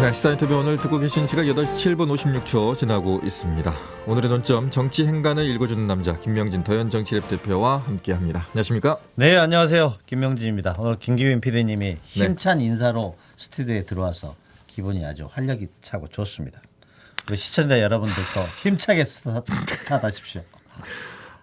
네, 시사인터뷰 오늘 듣고 계신 시각 8시 7분 56초 지나고 있습니다. 오늘의 논점 정치 행간을 읽어주는 남자 김명진 더현정치랩 대표와 함께합니다. 안녕하십니까? 네, 안녕하세요. 김명진입니다. 오늘 김기훈 PD님이 힘찬 인사로 스튜디오에 들어와서 기분이 아주 활력이 차고 좋습니다. 우리 시청자 여러분들도 힘차게 스타트하십시오.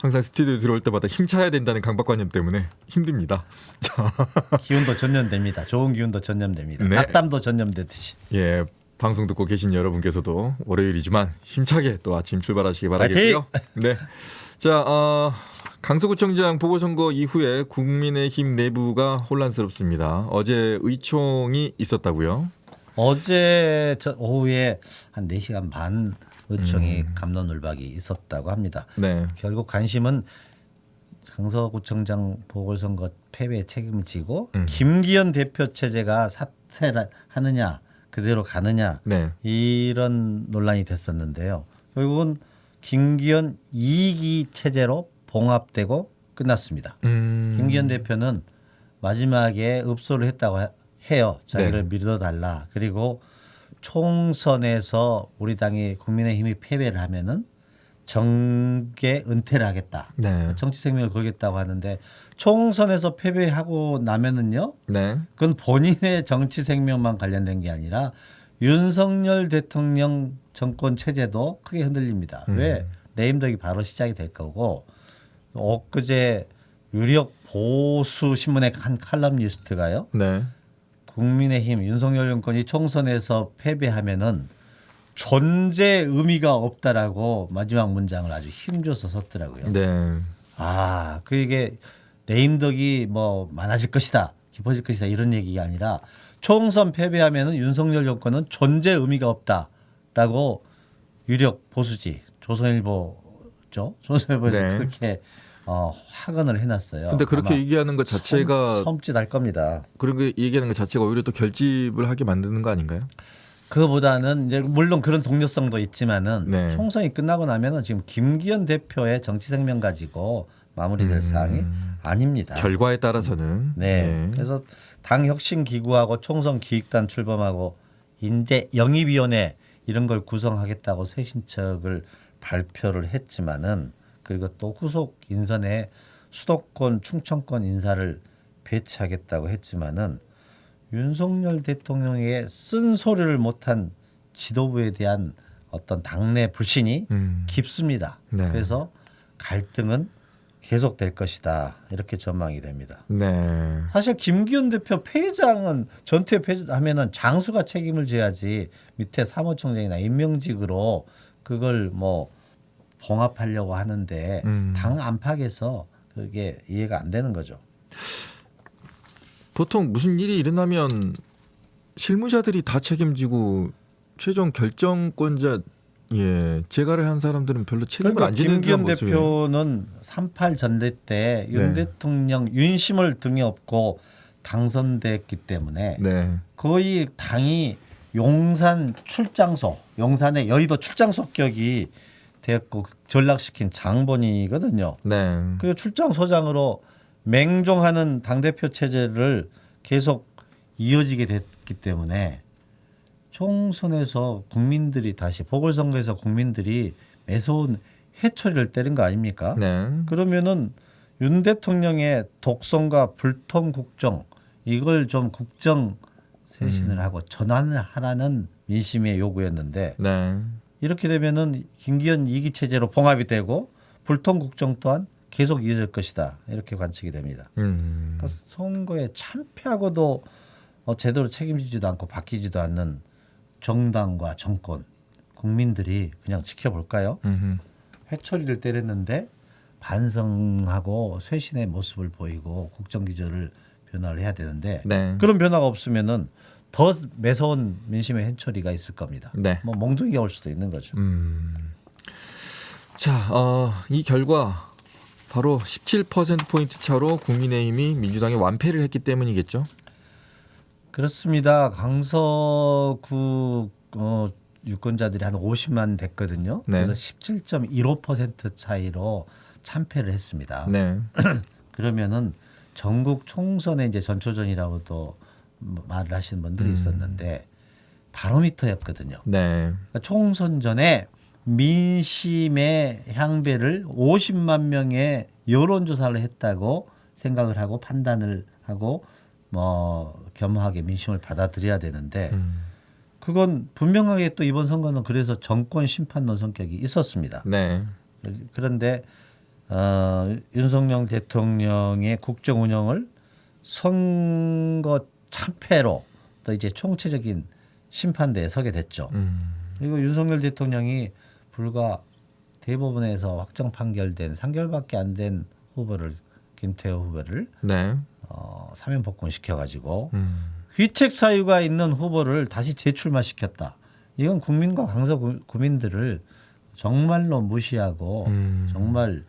항상 스튜디오에 들어올 때마다 힘차야 된다는 강박관념 때문에 힘듭니다. 자, 기운도 전염됩니다. 좋은 기운도 전염됩니다. 네. 낙담도 전염되듯이. 예, 방송 듣고 계신 여러분께서도 월요일이지만 힘차게 또 아침 출발하시기 바라겠고요. 네, 자, 강서구청장 보궐선거 이후에 국민의힘 내부가 혼란스럽습니다. 어제 의총이 있었다고요? 어제 오후에 한 4시간 반 의총이 갑론을박이 있었다고 합니다. 네. 결국 관심은 강서구청장 보궐선거 패배의 책임을 지고 김기현 대표 체제가 사퇴를 하느냐 그대로 가느냐 네. 이런 논란이 됐었는데요. 결국은 김기현 2기 체제로 봉합되고 끝났습니다. 김기현 대표는 마지막에 읍소를 했다고 해요. 자기를 밀어달라. 그리고 총선에서 우리 당이 국민의힘이 패배를 하면은 정계 은퇴를 하겠다. 네. 정치 생명을 걸겠다고 하는데 총선에서 패배하고 나면은요. 네. 그건 본인의 정치 생명만 관련된 게 아니라 윤석열 대통령 정권 체제도 크게 흔들립니다. 왜? 레임덕이 바로 시작이 될 거고 엊그제 유력 보수 신문의 한 칼럼니스트가요. 네. 국민의힘 윤석열 정권이 총선에서 패배하면은 존재 의미가 없다라고 마지막 문장을 아주 힘줘서 썼더라고요. 네. 아, 그 이게 레임덕이 뭐 많아질 것이다, 깊어질 것이다 이런 얘기가 아니라 총선 패배하면은 윤석열 정권은 존재 의미가 없다라고 유력 보수지 조선일보죠. 조선일보에서 네. 그렇게 확언을 해놨어요. 근데 그렇게 얘기하는 것 자체가 섬찟할 겁니다. 그렇게 얘기하는 것 자체가 오히려 또 결집을 하게 만드는 거 아닌가요? 그거보다는 이제 물론 그런 동료성도 있지만은 네. 총선이 끝나고 나면은 지금 김기현 대표의 정치 생명 가지고 마무리될 사항이 아닙니다. 결과에 따라서는 네. 그래서 당 혁신 기구하고 총선 기획단 출범하고 인재 영입위원회 이런 걸 구성하겠다고 새 신척을 발표를 했지만은 그리고 또 후속 인선에 수도권 충청권 인사를 배치하겠다고 했지만은 윤석열 대통령의 쓴소리를 못한 지도부에 대한 어떤 당내 불신이 깊습니다. 네. 그래서 갈등은 계속될 것이다 이렇게 전망이 됩니다. 네. 사실 김기현 대표 패장은 전투에 패하면은 장수가 책임을 져야지 밑에 사무총장이나 임명직으로 그걸 뭐 봉합하려고 하는데 당 안팎에서 그게 이해가 안 되는 거죠. 보통 무슨 일이 일어나면 실무자들이 다 책임지고 최종 결정권자 재가를 한 사람들은 별로 책임을 안 지는 김기현 모습이에요. 대표는 38 전대 때 윤 대통령 윤심을 등에 업고 당선됐기 때문에 네. 거의 당이 용산 출장소, 용산의 여의도 출장소격이 되었고 전락시킨 장본이거든요. 네. 그리고 출장소장으로 맹종하는 당대표 체제를 계속 이어지게 됐기 때문에 총선에서 국민들이 다시 보궐선거에서 국민들이 매서운 해초리를 때린 거 아닙니까? 네. 그러면은 윤 대통령의 독선과 불통 국정 이걸 좀 국정 쇄신을 하고 전환을 하라는 민심의 요구였는데 네. 이렇게 되면은 김기현 2기 체제로 봉합이 되고 불통 국정 또한 계속 이어질 것이다 이렇게 관측이 됩니다. 그러니까 선거에 참패하고도 제대로 책임지지도 않고 바뀌지도 않는 정당과 정권 국민들이 그냥 지켜볼까요? 회초리를 때렸는데 반성하고 쇄신의 모습을 보이고 국정 기조를 변화를 해야 되는데 네. 그런 변화가 없으면은 더 매서운 민심의 회초리가 있을 겁니다. 네. 뭐 몽둥이가 올 수도 있는 거죠. 자, 이 결과 바로 17%포인트 차로 국민의힘이 민주당에 완패를 했기 때문이겠죠? 그렇습니다. 강서구 유권자들이 한 50만 됐거든요. 네. 그래서 17.15% 차이로 참패를 했습니다. 네. 그러면은 전국 총선의 이제 전초전이라고도 말을 하시는 분들이 있었는데 바로미터였거든요. 네. 그러니까 총선 전에 민심의 향배를 50만 명의 여론조사를 했다고 생각을 하고 판단을 하고 뭐 겸허하게 민심을 받아들여야 되는데 그건 분명하게 또 이번 선거는 그래서 정권 심판론 성격이 있었습니다. 네. 그런데 윤석열 대통령의 국정 운영을 선거 참패로 또 이제 총체적인 심판대에 서게 됐죠. 그리고 윤석열 대통령이 불과 대법원에서 확정 판결된 3개월밖에 안 된 후보를 김태호 후보를 네. 사면 복권시켜 가지고 귀책 사유가 있는 후보를 다시 재출마시켰다. 이건 국민과 강서 구민들을 정말로 무시하고 정말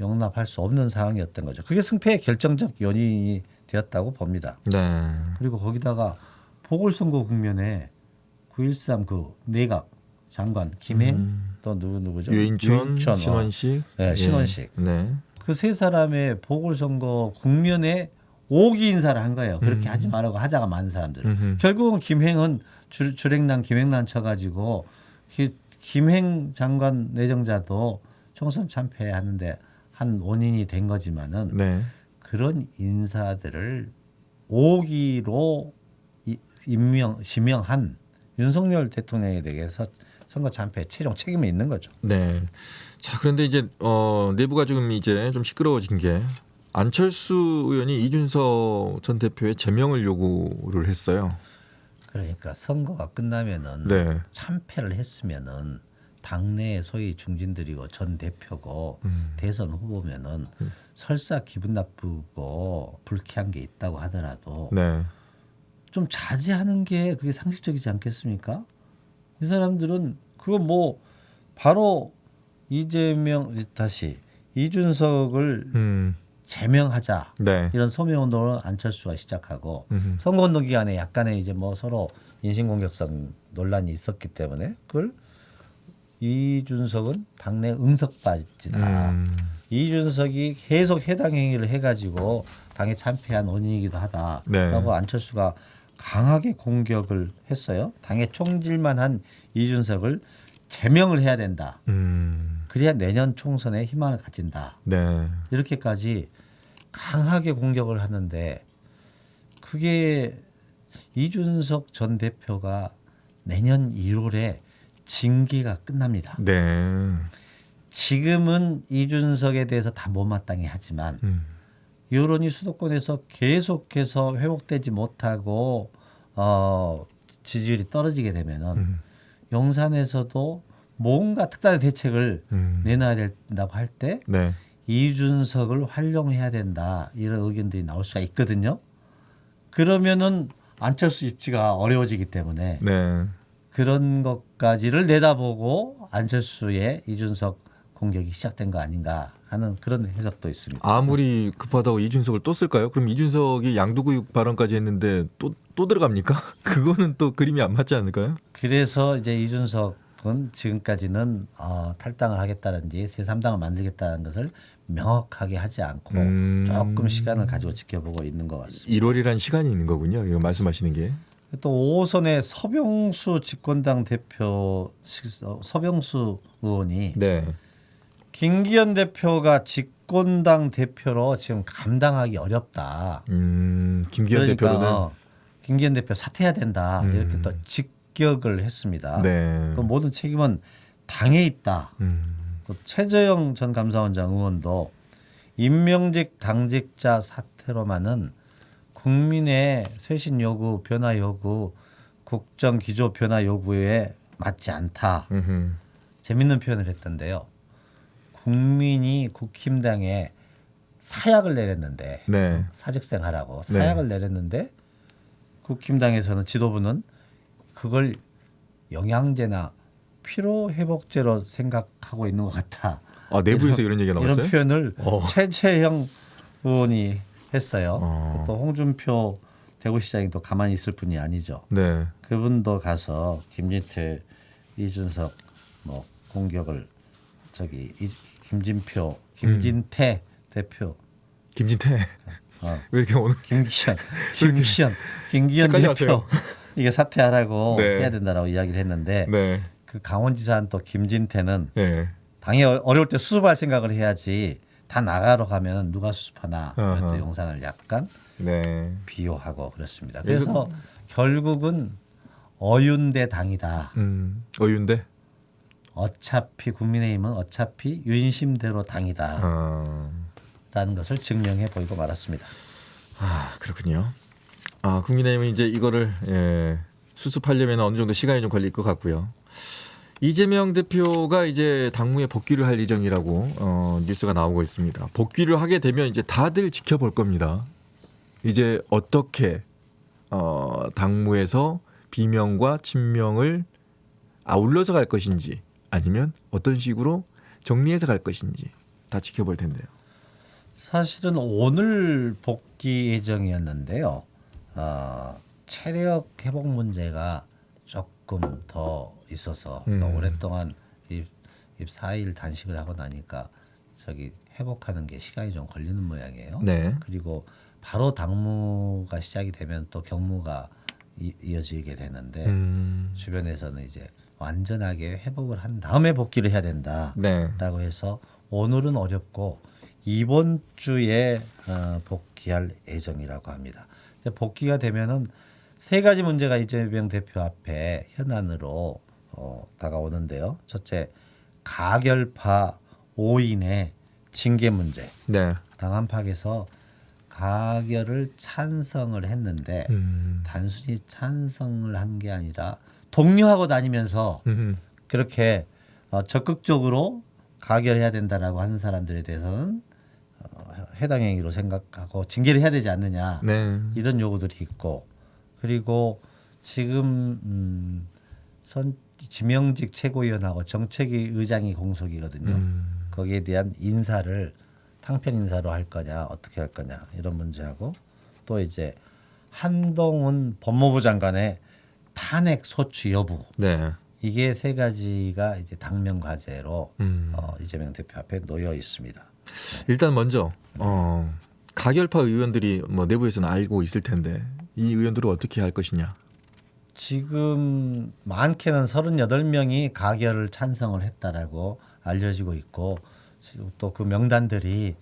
용납할 수 없는 상황이었던 거죠. 그게 승패의 결정적 요인이 되었다고 봅니다. 네. 그리고 거기다가 보궐선거 국면에 9.13 그 내각 장관 김행 또 누구죠? 유인천, 신원식. 네, 신원식. 네. 그 세 사람의 보궐선거 국면에 오기 인사를 한 거예요. 그렇게 하지 말라고 하자가 많은 사람들. 결국은 김행은 주랭난 김행난 쳐가지고 김행 장관 내정자도 총선 참패하는데 한 원인이 된 거지만은 네. 그런 인사들을 오기로 지명한 윤석열 대통령에 대해서 선거 참패 최종 책임이 있는 거죠. 네. 자, 그런데 이제 내부가 지금 이제 좀 시끄러워진 게 안철수 의원이 이준석 전 대표의 제명을 요구를 했어요. 그러니까 선거가 끝나면은 네. 참패를 했으면은 당내 소위 중진들이고 전 대표고 대선 후보면은 설사 기분 나쁘고 불쾌한 게 있다고 하더라도 네. 좀 자제하는 게 그게 상식적이지 않겠습니까? 이 사람들은 그거 뭐 바로 이준석을 제명하자 네. 이런 소명운동을 안철수가 시작하고 선거운동 기간에 약간의 이제 뭐 서로 인신공격성 논란이 있었기 때문에 그걸 이준석은 당내 응석바지다. 이준석이 계속 해당 행위를 해가지고 당에 참패한 원인이기도 하다라고 네. 안철수가 강하게 공격을 했어요. 당의 총질만 한 이준석을 제명을 해야 된다. 그래야 내년 총선에 희망을 가진다. 네. 이렇게까지 강하게 공격을 하는데 그게 이준석 전 대표가 내년 1월에 징계가 끝납니다. 네. 지금은 이준석에 대해서 다 못마땅해 하지만 여론이 수도권에서 계속해서 회복되지 못하고 지지율이 떨어지게 되면은 용산에서도 뭔가 특단의 대책을 내놔야 된다고 할 때 네. 이준석을 활용해야 된다 이런 의견들이 나올 수가 있거든요. 그러면은 안철수 입지가 어려워지기 때문에 네. 그런 것까지를 내다보고 안철수의 이준석 공격이 시작된 거 아닌가 하는 그런 해석도 있습니다. 아무리 급하다고 이준석을 또 쓸까요? 그럼 이준석이 양도구육 발언까지 했는데 또 들어갑니까? 그거는 또 그림이 안 맞지 않을까요? 그래서 이제 이준석은 지금까지는 탈당을 하겠다든지 제3당을 만들겠다는 것을 명확하게 하지 않고 조금 시간을 가지고 지켜보고 있는 것 같습니다. 1월이라는 시간이 있는 거군요. 이거 말씀하시는 게. 또 5호선의 서병수 집권당 대표 서병수 의원이 네. 김기현 대표가 집권당 대표로 지금 감당하기 어렵다. 김기현 대표는 김기현 대표 사퇴해야 된다. 이렇게 또 직격을 했습니다. 네. 그 모든 책임은 당에 있다. 또 최재형 전 감사원장 의원도 임명직 당직자 사퇴로만은 국민의 쇄신 요구, 변화 요구, 국정 기조 변화 요구에 맞지 않다. 재밌는 표현을 했던데요. 국민이 국힘당에 사약을 내렸는데 네. 사직생하라고 사약을 내렸는데 국힘당에서는 지도부는 그걸 영양제나 피로회복제로 생각하고 있는 것 같다. 아, 내부에서 이런 얘기가 나왔어요? 이런 표현을 최재형 의원이 했어요. 또 홍준표 대구시장이 또 가만히 있을 분이 아니죠. 네. 그분도 가서 김진태, 이준석 뭐 공격을 김진태 대표 김진태. 왜 이렇게 오늘 김기현 대표 하세요? 이게 사퇴하라고 네. 해야 된다라고 이야기를 했는데 네. 그 강원지사는 또 김진태는 네. 당이 어려울 때 수습할 생각을 해야지 다 나가러 가면 누가 수습하나 어허. 또 용산을 약간 네. 비호하고 그렇습니다. 그래서 결국은 어윤대 당이다. 어윤대. 어차피 국민의힘은 어차피 윤심대로 당이다. 라는 것을 증명해 보이고 말았습니다. 아 그렇군요. 아 국민의힘은 이제 이거를 수습하려면 어느 정도 시간이 좀 걸릴 것 같고요. 이재명 대표가 이제 당무에 복귀를 할 예정이라고 뉴스가 나오고 있습니다. 복귀를 하게 되면 이제 다들 지켜볼 겁니다. 이제 어떻게 당무에서 비명과 친명을 아울러서 갈 것인지 아니면 어떤 식으로 정리해서 갈 것인지 다 지켜볼 텐데요. 사실은 오늘 복귀 예정이었는데요. 체력 회복 문제가 조금 더 있어서 오랫동안 입 4일 단식을 하고 나니까 저기 회복하는 게 시간이 좀 걸리는 모양이에요. 네. 그리고 바로 당무가 시작이 되면 또 경무가 이어지게 되는데 주변에서는 이제 완전하게 회복을 한 다음에 복귀를 해야 된다라고 네. 해서 오늘은 어렵고 이번 주에 복귀할 예정이라고 합니다. 이제 복귀가 되면은 세 가지 문제가 이재명 대표 앞에 현안으로 다가오는데요. 첫째, 가결파 5인의 징계 문제. 네. 당 안팎에서 가결을 찬성을 했는데 단순히 찬성을 한 게 아니라 독려하고 다니면서 그렇게 적극적으로 가결해야 된다라고 하는 사람들에 대해서는 해당 행위로 생각하고 징계를 해야 되지 않느냐 네. 이런 요구들이 있고 그리고 지금 지명직 최고위원하고 정책위 의장이 공석이거든요. 거기에 대한 인사를 탕평 인사로 할 거냐 어떻게 할 거냐 이런 문제하고 또 이제 한동훈 법무부 장관의 탄핵 소추 여부 네. 이게 세 가지가 이제 당면 과제로 이재명 대표 앞에 놓여 있습니다. 일단 먼저 가결파 의원들이 뭐 내부에서는 알고 있을 텐데 이 의원들을 어떻게 할 것이냐. 지금 많게는 38명이 가결을 찬성을 했다라고 알려지고 있고 또 그 명단들이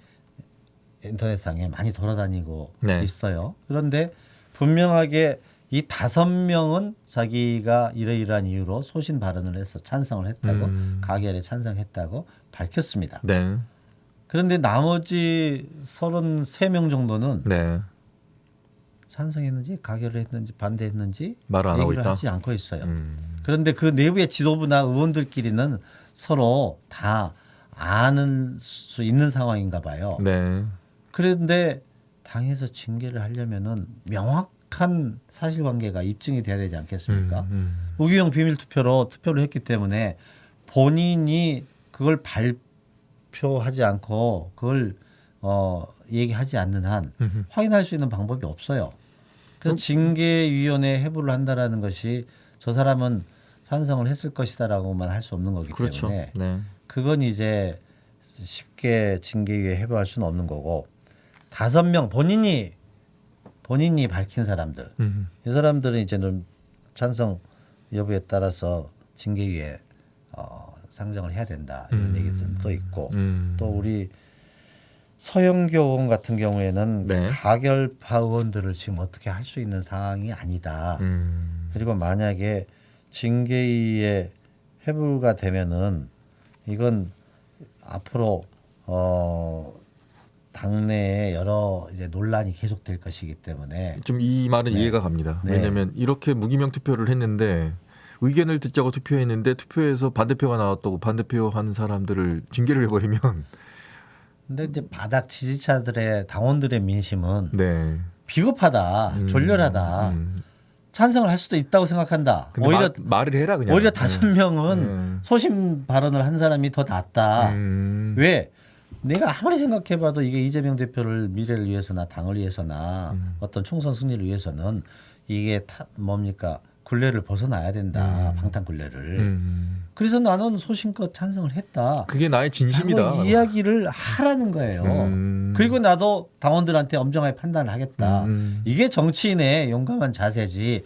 인터넷상에 많이 돌아다니고 네. 있어요. 그런데 분명하게 이 5명은 자기가 이러이러한 이유로 소신 발언을 해서 찬성을 했다고 가결에 찬성했다고 밝혔습니다. 네. 그런데 나머지 33명 정도는 네. 찬성했는지 가결을 했는지 반대했는지 말을 안 하고 얘기를 있다. 하지 않고 있어요. 그런데 그 내부의 지도부나 의원들끼리는 서로 다 아는 수 있는 상황인가 봐요. 네. 그런데 당에서 징계를 하려면은 명확한 사실관계가 입증이 돼야 되지 않겠습니까? 무기명 비밀투표로 투표를 했기 때문에 본인이 그걸 발표하지 않고 그걸 얘기하지 않는 한 확인할 수 있는 방법이 없어요. 그래서 징계위원회 해부를 한다라는 것이 저 사람은 찬성을 했을 것이다라고만 할 수 없는 거기 그렇죠. 때문에 네. 그건 이제 쉽게 징계위에 해부할 수는 없는 거고 5명 본인이 밝힌 사람들 이 사람들은 이제는 찬성 여부에 따라서 징계위에 상정을 해야 된다 이런 얘기들도 있고 또 우리 서영교 의원 같은 경우에는 네. 가결파 의원들을 지금 어떻게 할 수 있는 상황이 아니다. 그리고 만약에 징계위에 회부가 되면은 이건 앞으로 당내에 여러 이제 논란이 계속될 것이기 때문에 좀 이 말은 네. 이해가 갑니다. 네. 왜냐하면 이렇게 무기명 투표를 했는데 의견을 듣자고 투표했는데 투표에서 반대표가 나왔다고 반대표 한 사람들을 징계를 해버리면 근데 이제 바닥 지지자들의 당원들의 민심은 네. 비겁하다, 졸렬하다, 찬성을 할 수도 있다고 생각한다. 근데 오히려 말을 해라 그냥. 오히려 5명은 소신 발언을 한 사람이 더 낫다. 왜? 내가 아무리 생각해봐도 이게 이재명 대표를 미래를 위해서나 당을 위해서나 어떤 총선 승리를 위해서는 이게 뭡니까 굴레를 벗어나야 된다. 방탄 굴레를. 그래서 나는 소신껏 찬성을 했다. 그게 나의 진심이다. 이야기를 하라는 거예요. 그리고 나도 당원들한테 엄정하게 판단을 하겠다. 이게 정치인의 용감한 자세지.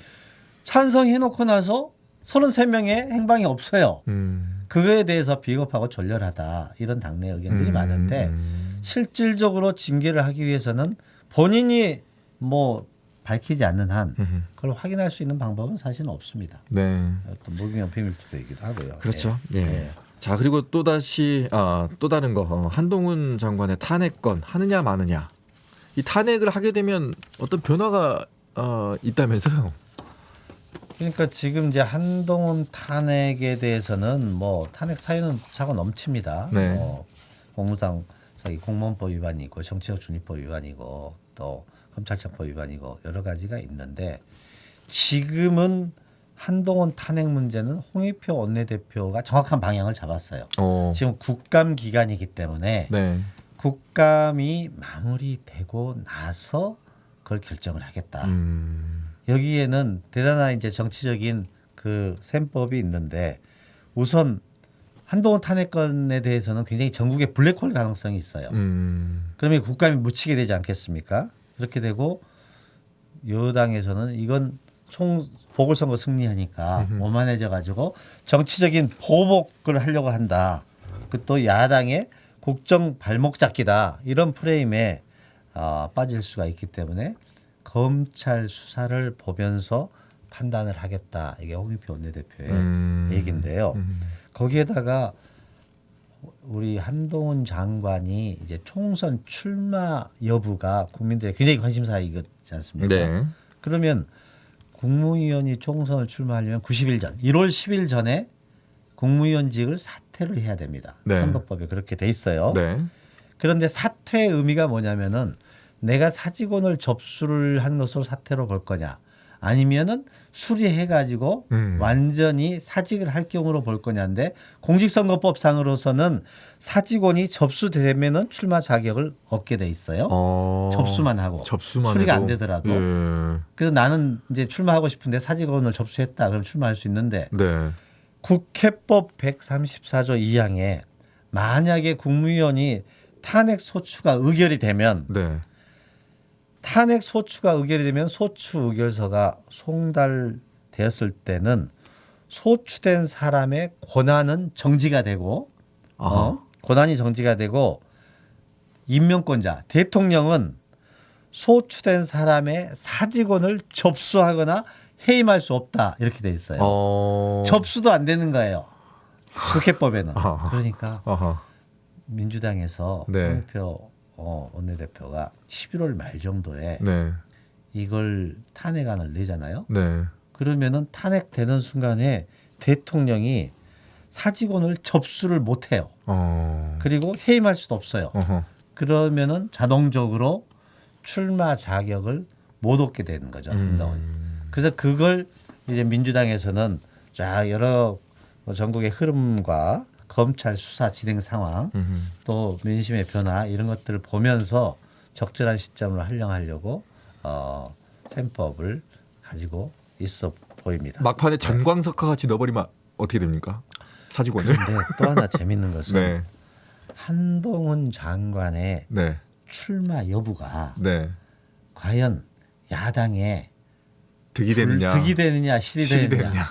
찬성해놓고 나서 33명의 행방이 없어요. 그거에 대해서 비겁하고 졸렬하다 이런 당내 의견들이 많은데 실질적으로 징계를 하기 위해서는 본인이 뭐 밝히지 않는 한 그걸 확인할 수 있는 방법은 사실은 없습니다. 네. 또 무기명 비밀투표이기도 하고요. 그렇죠. 예. 예. 예. 자 그리고 또 다시 또 다른 거 한동훈 장관의 탄핵건 하느냐 마느냐. 이 탄핵을 하게 되면 어떤 변화가 있다면서요? 그러니까 지금 이제 한동훈 탄핵에 대해서는 뭐 탄핵 사유는 차고 넘칩니다. 네. 공무상 공무원법 위반이고 정치적 중립법 위반이고 또 검찰청법 위반이고 여러 가지가 있는데 지금은 한동훈 탄핵 문제는 홍익표 원내대표가 정확한 방향을 잡았어요. 지금 국감 기간이기 때문에 네. 국감이 마무리되고 나서 그걸 결정을 하겠다. 여기에는 대단한 이제 정치적인 그 셈법이 있는데 우선 한동훈 탄핵건에 대해서는 굉장히 전국의 블랙홀 가능성이 있어요. 그러면 국감이 묻히게 되지 않겠습니까? 그렇게 되고 여당에서는 이건 총 보궐선거 승리하니까 오만해져 가지고 정치적인 보복을 하려고 한다. 그 또 야당의 국정 발목 잡기다. 이런 프레임에 빠질 수가 있기 때문에 검찰 수사를 보면서 판단을 하겠다. 이게 홍익표 원내대표의 얘기인데요. 거기에다가 우리 한동훈 장관이 이제 총선 출마 여부가 국민들의 굉장히 관심사이지 않습니까? 네. 그러면 국무위원이 총선을 출마하려면 90일 전, 1월 10일 전에 국무위원직을 사퇴를 해야 됩니다. 네. 선거법에 그렇게 돼 있어요. 네. 그런데 사퇴의 의미가 뭐냐면은 내가 사직원을 접수를 한 것으로 사퇴로 볼 거냐, 아니면은 수리해 가지고 완전히 사직을 할 경우로 볼 거냐인데 공직선거법상으로서는 사직원이 접수되면은 출마 자격을 얻게 돼 있어요. 접수만 하고 수리가 안 되더라도. 예. 그래서 나는 이제 출마하고 싶은데 사직원을 접수했다. 그럼 출마할 수 있는데 네. 국회법 134조 2항에 만약에 국무위원이 탄핵 소추가 의결이 되면 네. 탄핵 소추가 의결이 되면 소추 의결서가 송달되었을 때는 소추된 사람의 권한은 정지가 되고 권한이 정지가 되고 임명권자 대통령은 소추된 사람의 사직원을 접수하거나 해임할 수 없다 이렇게 돼 있어요. 접수도 안 되는 거예요. 국회법에는. 그러니까 민주당에서 네. 홍익표 원내대표가 11월 말 정도에 네. 이걸 탄핵안을 내잖아요. 네. 그러면은 탄핵되는 순간에 대통령이 사직원을 접수를 못 해요. 그리고 해임할 수도 없어요. 그러면은 자동적으로 출마 자격을 못 얻게 되는 거죠. 한동훈이. 그래서 그걸 이제 민주당에서는 자 여러 전국의 흐름과 검찰 수사 진행 상황 또 민심의 변화 이런 것들을 보면서 적절한 시점으로 활용하려고 셈법을 가지고 있어 보입니다. 막판에 전광석과 같이 넣어버리면 어떻게 됩니까? 사직원을. 그런데 또 하나 재밌는 것은 네. 한동훈 장관의 네. 출마 여부가 네. 과연 야당에 득이 되느냐, 실이 되느냐.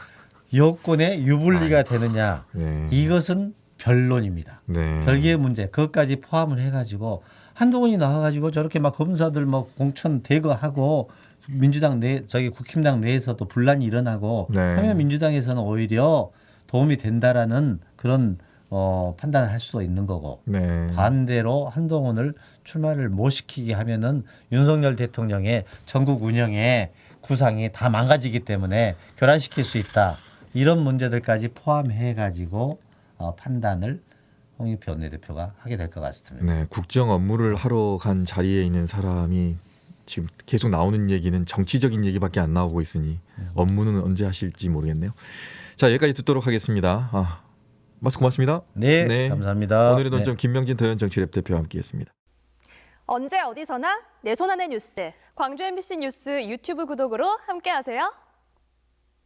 여권의 유불리가 되느냐 네. 이것은 변론입니다. 네. 별개의 문제 그것까지 포함을 해가지고 한동훈이 나와가지고 저렇게 막 검사들 뭐 공천 대거하고 민주당 국힘당 내에서도 분란이 일어나고 네. 하면 민주당에서는 오히려 도움이 된다라는 그런 판단을 할 수도 있는 거고 네. 반대로 한동훈을 출마를 못 시키게 하면은 윤석열 대통령의 전국 운영의 구상이 다 망가지기 때문에 교란시킬 수 있다. 이런 문제들까지 포함해 가지고 판단을 홍익표 원내대표가 하게 될 것 같습니다. 네, 국정 업무를 하러 간 자리에 있는 사람이 지금 계속 나오는 얘기는 정치적인 얘기밖에 안 나오고 있으니 업무는 언제 하실지 모르겠네요. 자, 여기까지 듣도록 하겠습니다. 말씀 고맙습니다. 네, 감사합니다. 오늘의 논점 김명진 더현 정치랩 대표와 함께했습니다. 언제 어디서나 내 손 안의 뉴스. 광주 MBC 뉴스 유튜브 구독으로 함께하세요.